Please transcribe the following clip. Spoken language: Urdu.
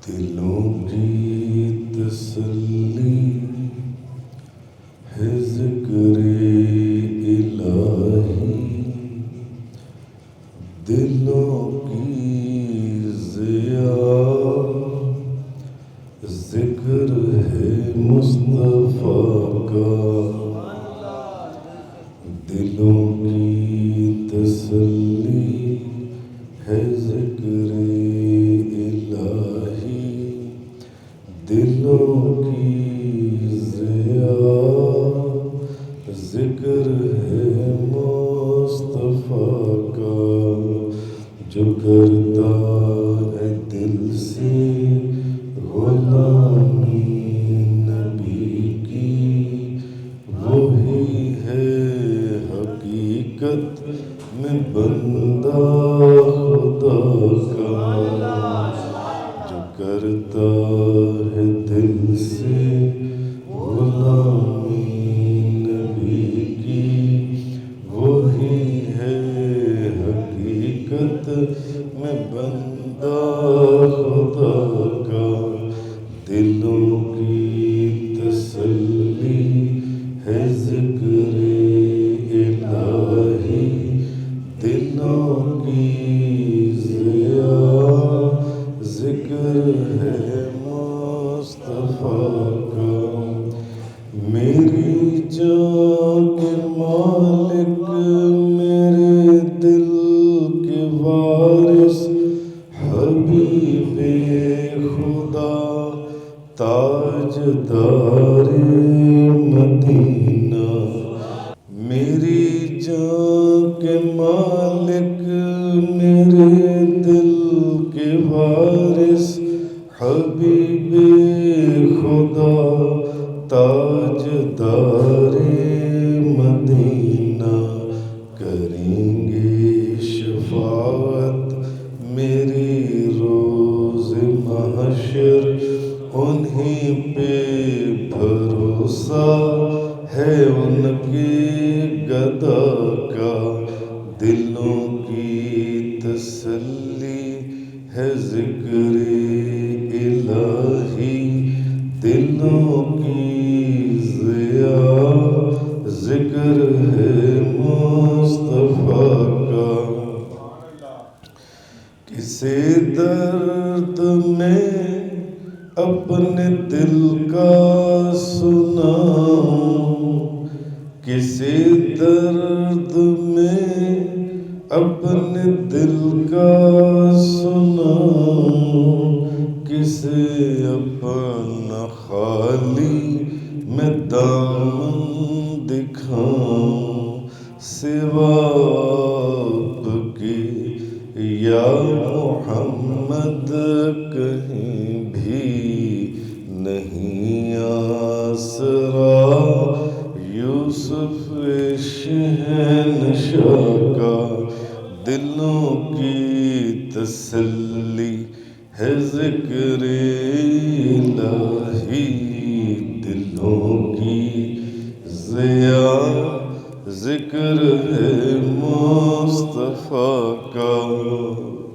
دلوں کی تسلی ہے ذکر الہی، دلوں کی ضیا ذکر ہے مصطفیٰ کا، دلوں کی تسلی ہے ذکر الہی، دلوں کی ضیا ذکر ہے مصطفیٰ کا، جو کرتا ہے دل سے غلامی نبی کی، وہی ہے حقیقت میں بندہ خدا کا، جو کرتا ہے دل سے غلامی نبی کی، وہی ہے حقیقت میں بندہ خدا کا، دلوں کی تسلی ہے ذکر الہی، دلوں کی ضیا ذکر ہے مصطفیٰ کا، میری جان کے مالک میرے دل کے وارث حبیب خدا تاجدار مدینہ، میری جان کے مالک میرے دل کے وارث حبیب خدا تاجدار مدینہ، کریں گے شفاعت میری روز محشر، انہیں پہ بھروسہ ہے ان کے گدا کا، دلوں کی تسلی ہے ذکر الہی، دلوں کی ضیا ذکر ہے مصطفیٰ کا، کسی درد میں اپنے دل کا سناؤں، کسی درد میں اپنے دل کا سناؤں، کسے اپنا خالی میں دامن دکھاؤں، سوا آپ کے یا محمد کہیں بھی نہیں آسرا، یوسف شہنشاہ کا، دلوں کی تسلی ہے ذکر الہی۔